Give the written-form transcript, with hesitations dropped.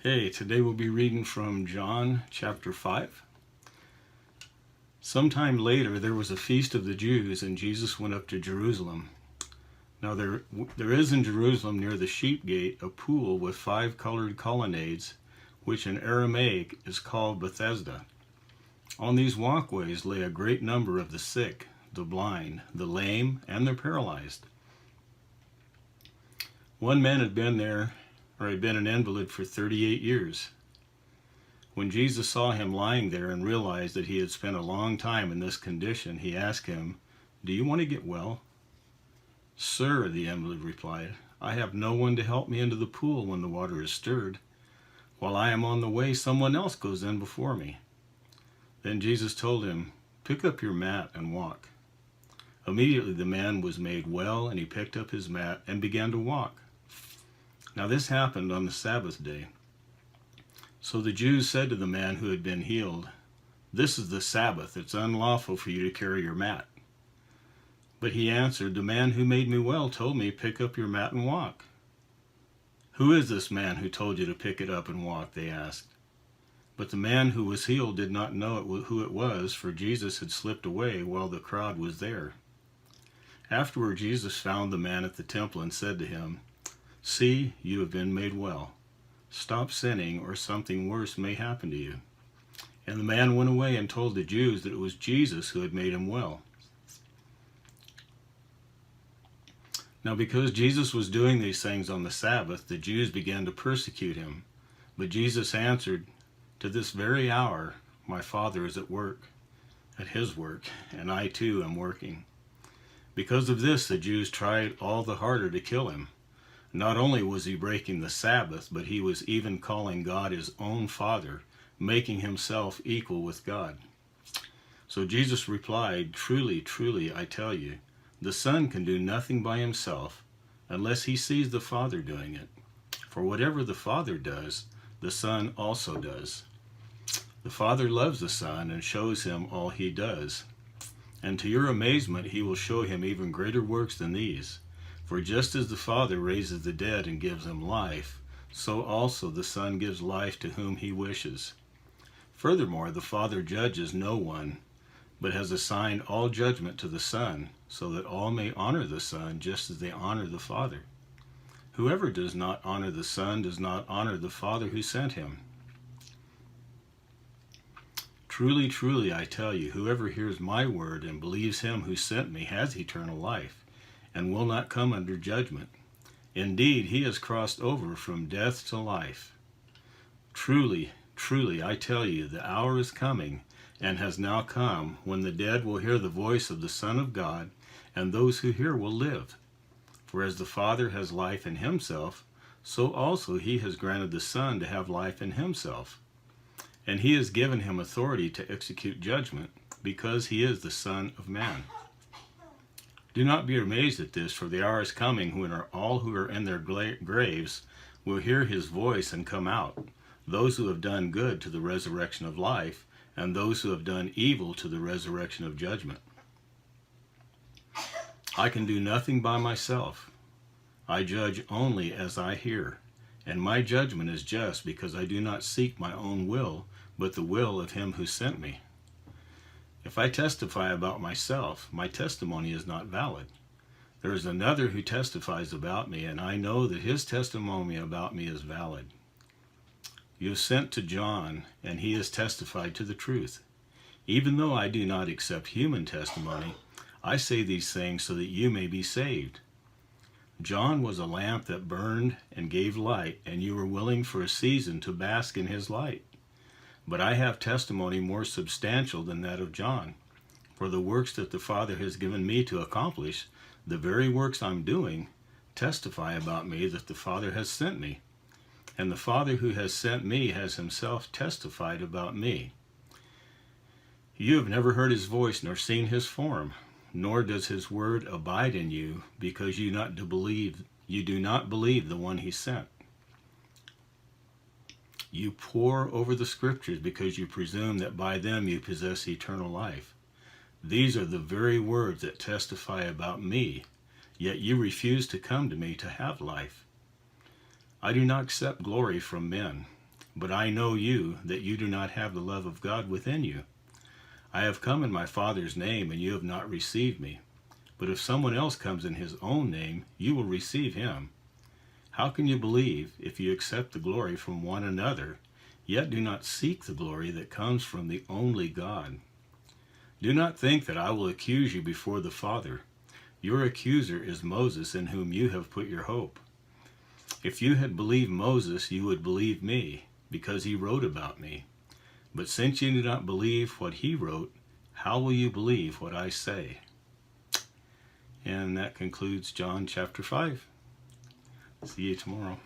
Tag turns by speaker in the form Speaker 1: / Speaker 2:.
Speaker 1: Hey, today we'll be reading from John chapter 5. Sometime later there was a feast of the Jews, and Jesus went up to Jerusalem. Now there is in Jerusalem near the sheep gate a pool with 5 colored colonnades, which in Aramaic is called Bethesda. On these walkways lay a great number of the sick, the blind, the lame, and the paralyzed. One man had been an invalid for 38 years. When Jesus saw him lying there and realized that he had spent a long time in this condition, he asked him, "Do you want to get well?" "Sir," the invalid replied, "I have no one to help me into the pool when the water is stirred. While I am on the way, someone else goes in before me." Then Jesus told him, "Pick up your mat and walk." Immediately the man was made well, and he picked up his mat and began to walk. Now this happened on the Sabbath day. So the Jews said to the man who had been healed, "This is the Sabbath. It's unlawful for you to carry your mat." But he answered, "The man who made me well told me, 'Pick up your mat and walk.'" "Who is this man who told you to pick it up and walk?" they asked. But the man who was healed did not know who it was, for Jesus had slipped away while the crowd was there. Afterward, Jesus found the man at the temple and said to him, "See, you have been made well. Stop sinning, or something worse may happen to you." And the man went away and told the Jews that it was Jesus who had made him well. Now because Jesus was doing these things on the Sabbath, the Jews began to persecute him. But Jesus answered, "To this very hour my Father is at his work, and I too am working." Because of this, the Jews tried all the harder to kill him. Not only was he breaking the Sabbath, but he was even calling God his own Father, making himself equal with God. So Jesus replied, "Truly, truly, I tell you, the Son can do nothing by himself unless he sees the Father doing it. For whatever the Father does, the Son also does. The Father loves the Son and shows him all he does. And to your amazement, he will show him even greater works than these. For just as the Father raises the dead and gives them life, so also the Son gives life to whom he wishes. Furthermore, the Father judges no one, but has assigned all judgment to the Son, so that all may honor the Son just as they honor the Father. Whoever does not honor the Son does not honor the Father who sent him. Truly, truly, I tell you, whoever hears my word and believes him who sent me has eternal life, and will not come under judgment. Indeed, he has crossed over from death to life. Truly, truly, I tell you, the hour is coming, and has now come, when the dead will hear the voice of the Son of God, and those who hear will live. For as the Father has life in himself, so also he has granted the Son to have life in himself. And he has given him authority to execute judgment, because he is the Son of Man. Do not be amazed at this, for the hour is coming when all who are in their graves will hear his voice and come out, those who have done good to the resurrection of life, and those who have done evil to the resurrection of judgment. I can do nothing by myself. I judge only as I hear, and my judgment is just, because I do not seek my own will, but the will of him who sent me. If I testify about myself, my testimony is not valid. There is another who testifies about me, and I know that his testimony about me is valid. You have sent to John, and he has testified to the truth. Even though I do not accept human testimony, I say these things so that you may be saved. John was a lamp that burned and gave light, and you were willing for a season to bask in his light. But I have testimony more substantial than that of John. For the works that the Father has given me to accomplish, the very works I'm doing, testify about me that the Father has sent me. And the Father who has sent me has himself testified about me. You have never heard his voice nor seen his form, nor does his word abide in you, because you do not believe the one he sent. You pore over the scriptures because you presume that by them you possess eternal life. These are the very words that testify about me, yet you refuse to come to me to have life. I do not accept glory from men. But I know you, that you do not have the love of God within you. I have come in my Father's name, and you have not received me. But if someone else comes in his own name, you will receive him. How can you believe if you accept the glory from one another, yet do not seek the glory that comes from the only God? Do not think that I will accuse you before the Father. Your accuser is Moses, in whom you have put your hope. If you had believed Moses, you would believe me, because he wrote about me. But since you do not believe what he wrote, how will you believe what I say? And that concludes John chapter 5. See you tomorrow.